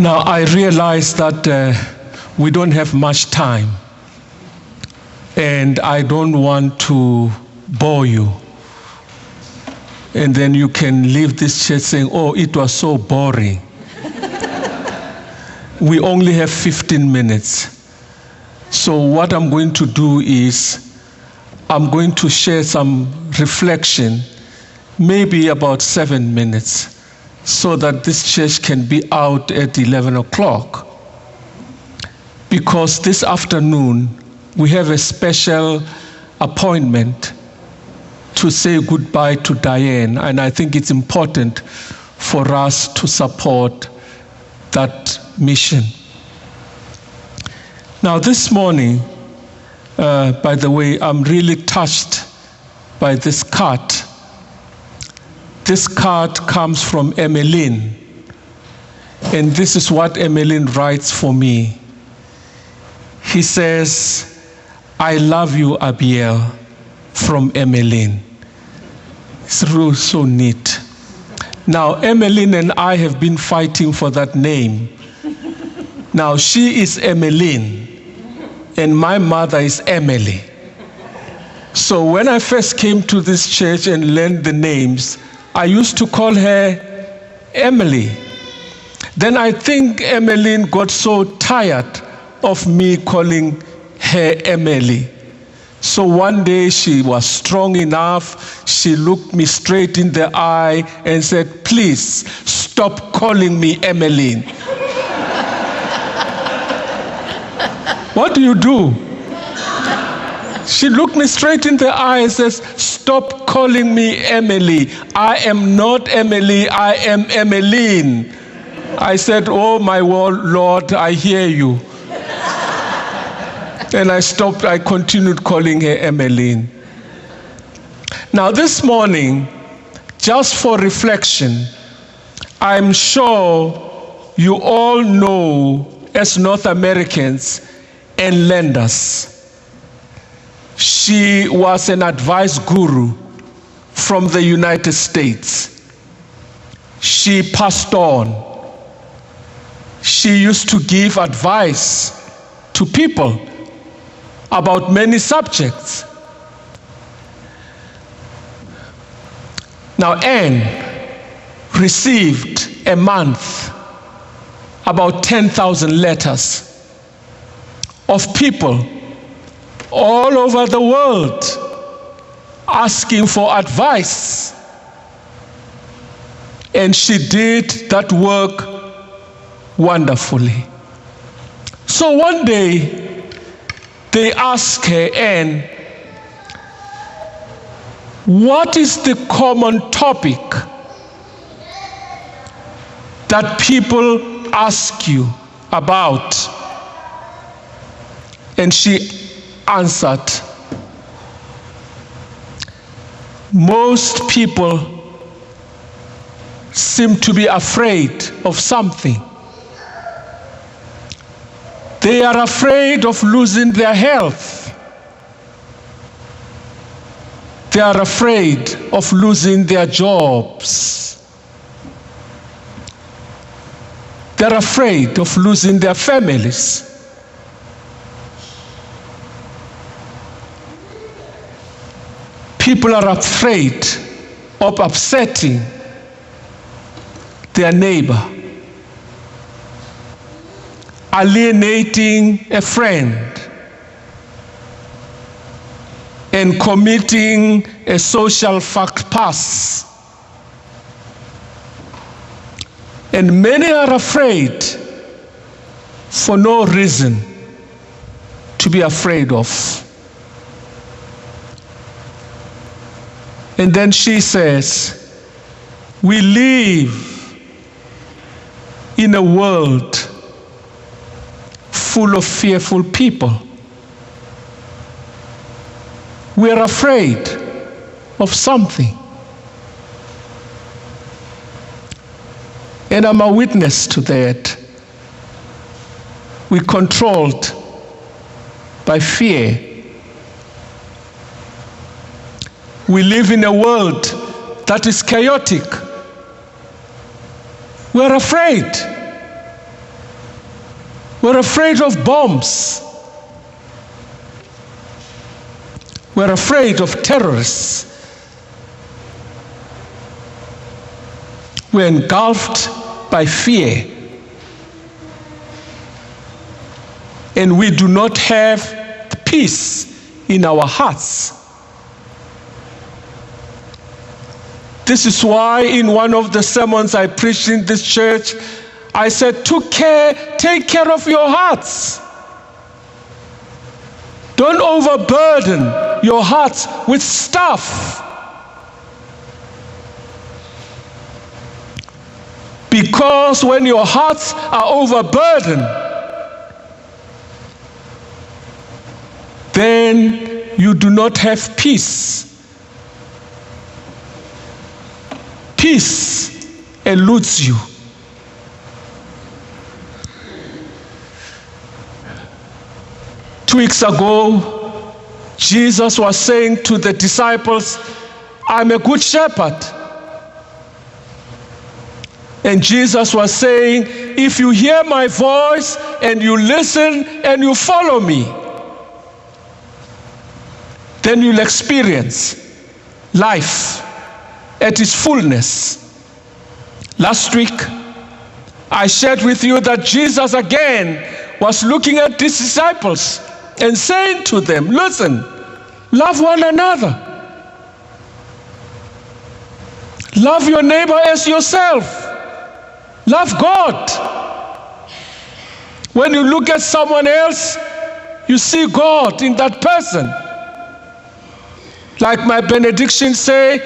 Now, I realize that we don't have much time, and I don't want to bore you. And then you can leave this church saying, oh, it was so boring. We only have 15 minutes. So what I'm going to do is I'm going to share some reflection, maybe about 7 minutes, so that this church can be out at 11 o'clock. Because this afternoon, we have a special appointment to say goodbye to Diane, and I think it's important for us to support that mission. Now, this morning, by the way, I'm really touched by this card. This card comes from Emmeline, and this is what Emmeline writes for me. He says, I love you, Abiel, from Emmeline. It's really so neat. Now, Emmeline and I have been fighting for that name. Now, she is Emmeline, and my mother is Emily. So when I first came to this church and learned the names, I used to call her Emily. Then I think Emmeline got so tired of me calling her Emily. So one day she was strong enough, she looked me straight in the eye and said, please stop calling me Emmeline. What do you do? She looked me straight in the eye and says, stop calling me Emily. I am not Emily, I am Emmeline. I said, oh my Lord, I hear you. And I continued calling her Emmeline. Now this morning, just for reflection, I'm sure you all know, as North Americans and lenders, she was an advice guru from the United States. She passed on. She used to give advice to people about many subjects. Now, Anne received a month about 10,000 letters of people all over the world asking for advice. And she did that work wonderfully. So one day, they asked her, Anne, what is the common topic that people ask you about? And she answered, most people seem to be afraid of something. They are afraid of losing their health. They are afraid of losing their jobs. They're afraid of losing their families. People are afraid of upsetting their neighbor, alienating a friend, and committing a social fact pass. And many are afraid for no reason to be afraid of. And then she says, we live in a world full of fearful people. We're afraid of something. And I'm a witness to that. We're controlled by fear. We live in a world that is chaotic. We're afraid. We're afraid of bombs. We're afraid of terrorists. We're engulfed by fear. And we do not have peace in our hearts. This is why in one of the sermons I preached in this church, I said, take care of your hearts. Don't overburden your hearts with stuff. Because when your hearts are overburdened, then you do not have peace. Peace eludes you. Two weeks ago, Jesus was saying to the disciples, I'm a good shepherd. And Jesus was saying, if you hear my voice and you listen and you follow me, then you'll experience life at its fullness. Last week, I shared with you that Jesus again was looking at his disciples and saying to them, listen, love one another. Love your neighbor as yourself. Love God. When you look at someone else, you see God in that person. Like my benediction say,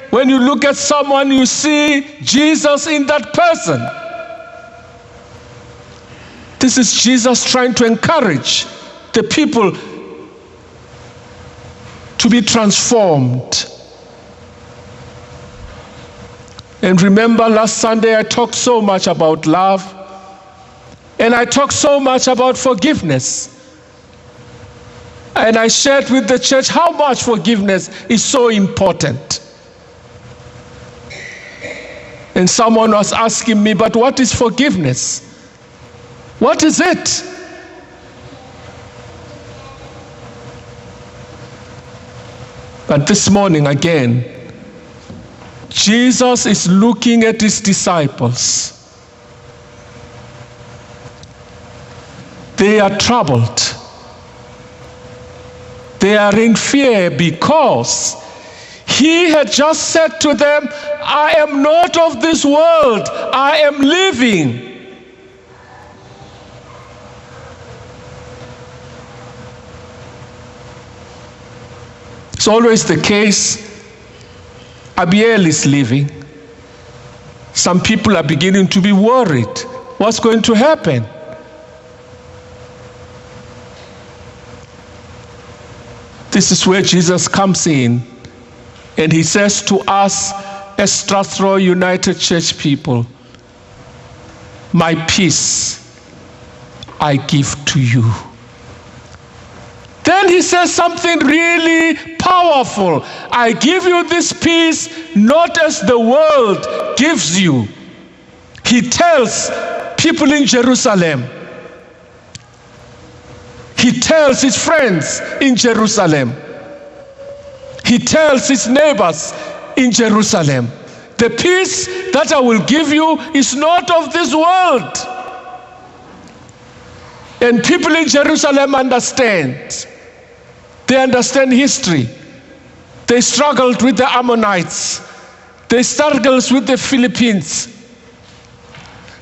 when you look at someone, you see Jesus in that person. This is Jesus trying to encourage the people to be transformed. And remember, last Sunday I talked so much about love, and I talked so much about forgiveness. And I shared with the church how much forgiveness is so important. And someone was asking me, but what is forgiveness? What is it? But this morning again, Jesus is looking at his disciples. They are troubled. They are in fear because he had just said to them, I am not of this world, I am living. It's always the case. Abiel is leaving. Some people are beginning to be worried. What's going to happen? This is where Jesus comes in, and he says to us as Strathroy United Church people, my peace I give to you. Then he says something really powerful. I give you this peace not as the world gives you. He tells people in Jerusalem. He tells his friends in Jerusalem. He tells his neighbors in Jerusalem. The peace that I will give you is not of this world. And people in Jerusalem understand. They understand history. They struggled with the Ammonites. They struggled with the Philippines.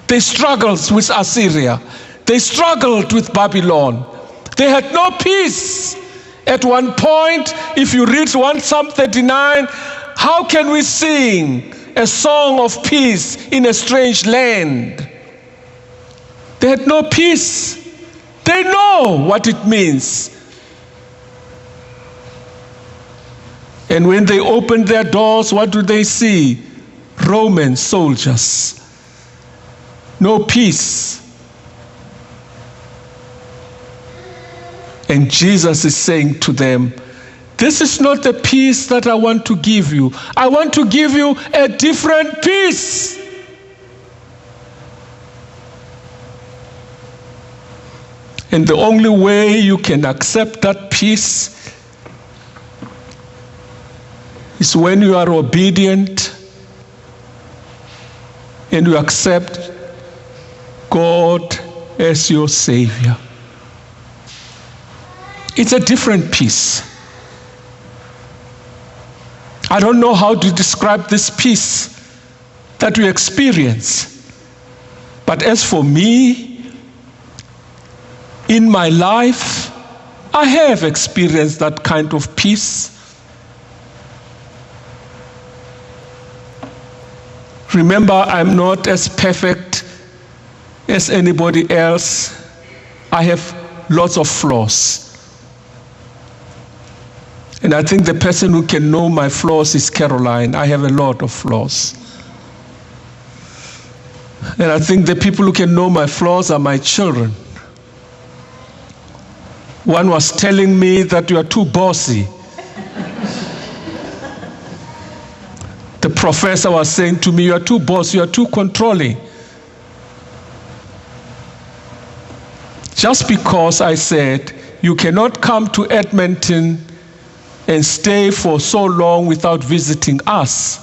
They struggled with Assyria. They struggled with Babylon. They had no peace. At one point, if you read 1 Psalm 39, how can we sing a song of peace in a strange land? They had no peace. They know what it means. And when they open their doors, what do they see? Roman soldiers. No peace. And Jesus is saying to them, this is not the peace that I want to give you. I want to give you a different peace. And the only way you can accept that peace is when you are obedient and you accept God as your Savior. It's a different peace. I don't know how to describe this peace that we experience. But as for me, in my life, I have experienced that kind of peace. Remember, I'm not as perfect as anybody else. I have lots of flaws. And I think the person who can know my flaws is Caroline. I have a lot of flaws. And I think the people who can know my flaws are my children. One was telling me that you are too bossy. The professor was saying to me, you are too bossy, you are too controlling. Just because I said, you cannot come to Edmonton and stay for so long without visiting us.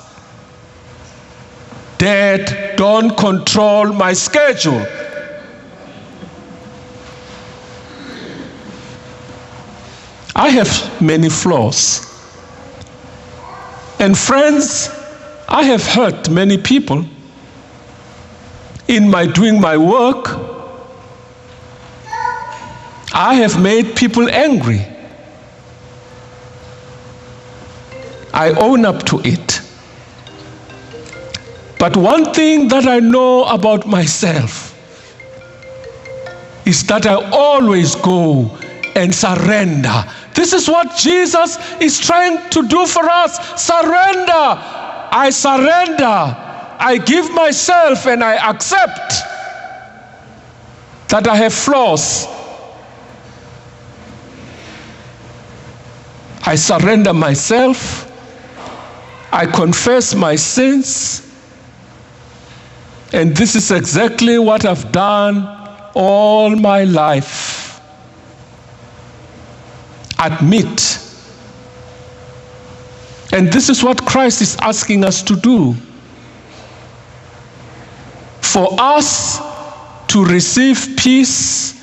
Dad, don't control my schedule. I have many flaws. And friends, I have hurt many people in my doing my work. I have made people angry. I own up to it. But one thing that I know about myself is that I always go and surrender. This is what Jesus is trying to do for us. Surrender. I surrender. I give myself and I accept that I have flaws. I surrender myself. I confess my sins. And this is exactly what I've done all my life. Admit. And this is what Christ is asking us to do. For us to receive peace,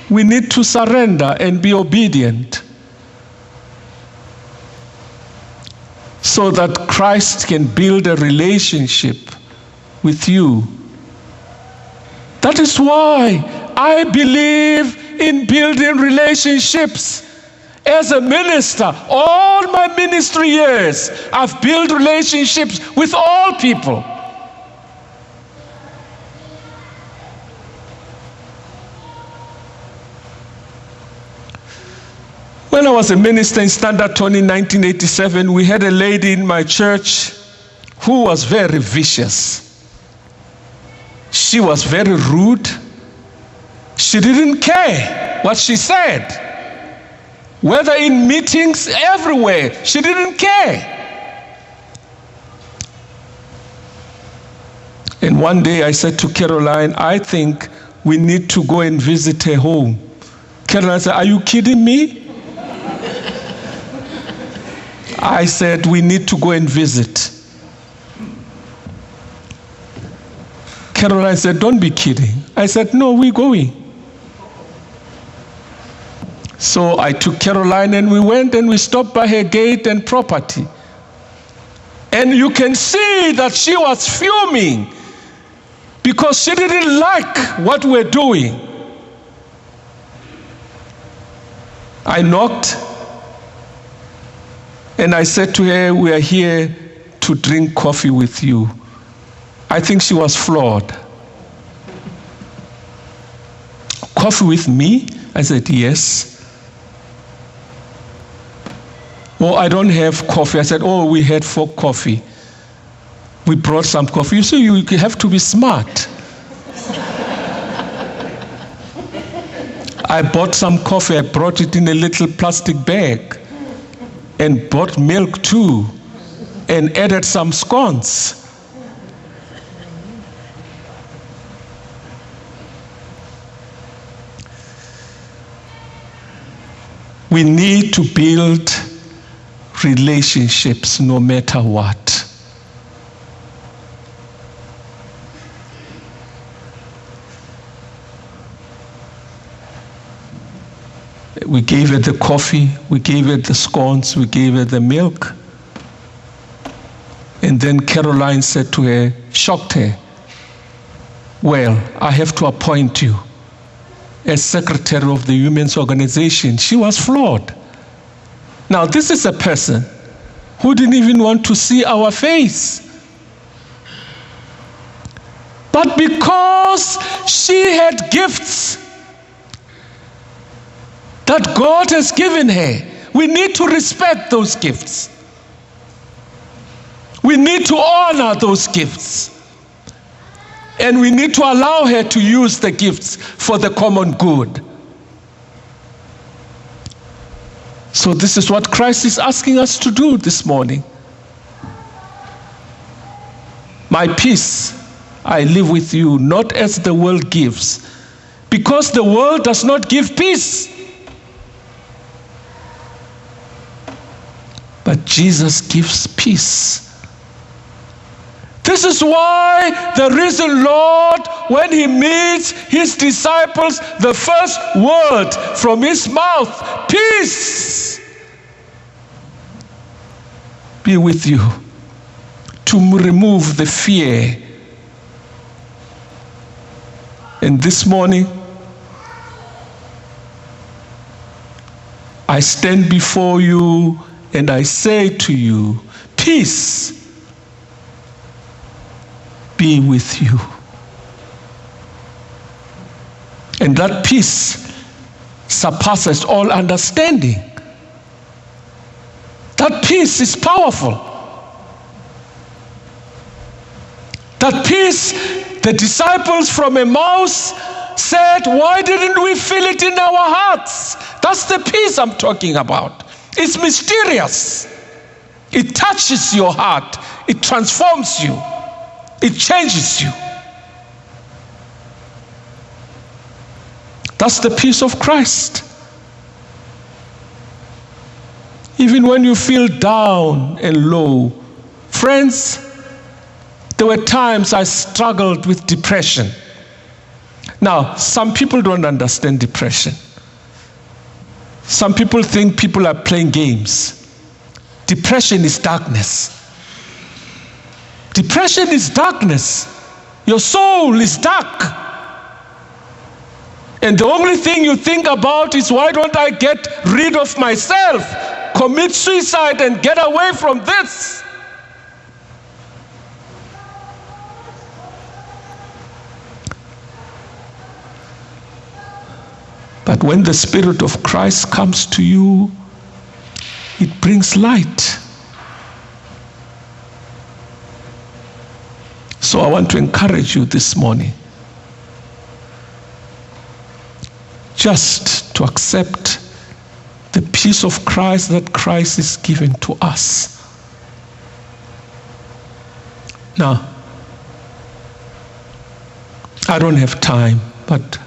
we need to surrender and be obedient, so that Christ can build a relationship with you. That is why I believe in building relationships. As a minister, all my ministry years, I've built relationships with all people. When I was a minister in Strathroy in 1987, we had a lady in my church who was very vicious. She was very rude. She didn't care what she said. Whether in meetings, everywhere, she didn't care. And one day I said to Caroline, I think we need to go and visit her home. Caroline said, are you kidding me? I said, we need to go and visit. Caroline said, don't be kidding. I said, no, we're going. So I took Caroline and we went and we stopped by her gate and property. And you can see that she was fuming because she didn't like what we're doing. I knocked and I said to her, we are here to drink coffee with you. I think she was floored. Coffee with me? I said, yes. Oh, I don't have coffee. I said, oh, we had for coffee. We brought some coffee. You see, you have to be smart. I bought some coffee. I brought it in a little plastic bag and bought milk too and added some scones. We need to build relationships no matter what. We gave her the coffee, we gave her the scones, we gave her the milk. And then Caroline said to her, shocked her, well, I have to appoint you as secretary of the women's organization. She was floored. Now, this is a person who didn't even want to see our face. But because she had gifts that God has given her, we need to respect those gifts. We need to honor those gifts. And we need to allow her to use the gifts for the common good. So this is what Christ is asking us to do this morning. My peace I live with you, not as the world gives, because the world does not give peace. But Jesus gives peace. This is why the risen Lord, when he meets his disciples, the first word from his mouth, peace be with you, to remove the fear. And this morning, I stand before you and I say to you, peace be with you. And that peace surpasses all understanding. That peace is powerful. That peace, the disciples from Emmaus said, why didn't we feel it in our hearts? That's the peace I'm talking about. It's mysterious. It touches your heart. It transforms you. It changes you. That's the peace of Christ. Even when you feel down and low. Friends, there were times I struggled with depression. Now, some people don't understand depression. Some people think people are playing games. Depression is darkness. Depression is darkness. Your soul is dark. And the only thing you think about is, why don't I get rid of myself, commit suicide and get away from this? But when the Spirit of Christ comes to you, it brings light. So I want to encourage you this morning just to accept the peace of Christ that Christ is giving to us. Now, I don't have time, but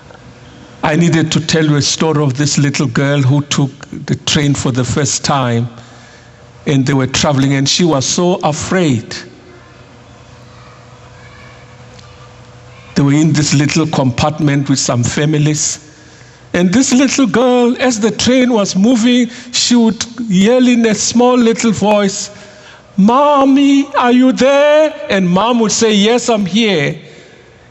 I needed to tell you a story of this little girl who took the train for the first time, and they were traveling, and she was so afraid. They were in this little compartment with some families. And this little girl, as the train was moving, she would yell in a small little voice, "Mommy, are you there?" And Mom would say, "Yes, I'm here."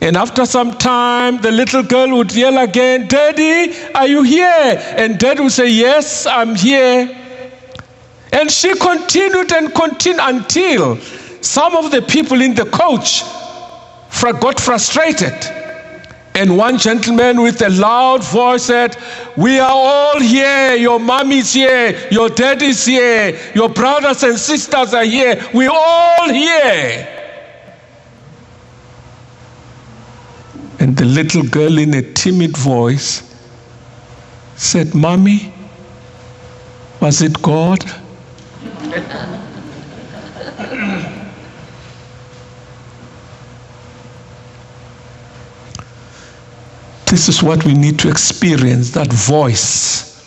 And after some time, the little girl would yell again, "Daddy, are you here?" And Dad would say, "Yes, I'm here." And she continued and continued until some of the people in the coach got frustrated. And one gentleman with a loud voice said, "We are all here. Your mommy's here. Your daddy's here. Your brothers and sisters are here. We're all here." And the little girl in a timid voice said, "Mommy, was it God?" This is what we need to experience, that voice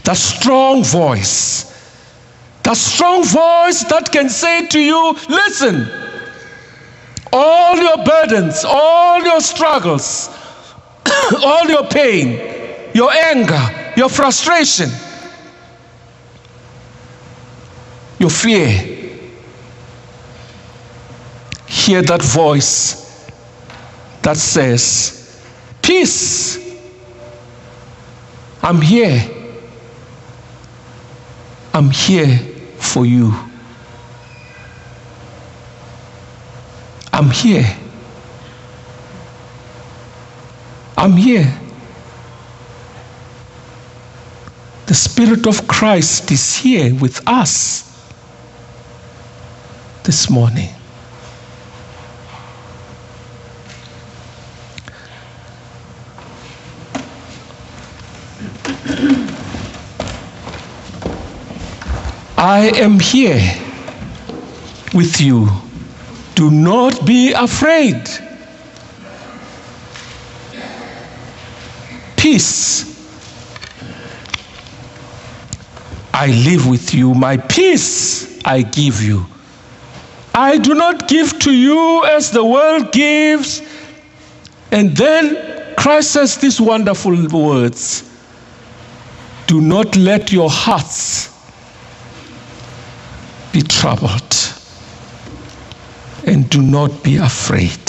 That strong voice. That strong voice that can say to you, listen, all your burdens, all your struggles, all your pain, your anger, your frustration, your fear. Hear that voice that says, peace, I'm here. I'm here for you. I'm here. I'm here. The Spirit of Christ is here with us this morning. I am here with you. Do not be afraid. Peace. I live with you. My peace I give you. I do not give to you as the world gives. And then Christ says these wonderful words. Do not let your hearts be troubled, and do not be afraid.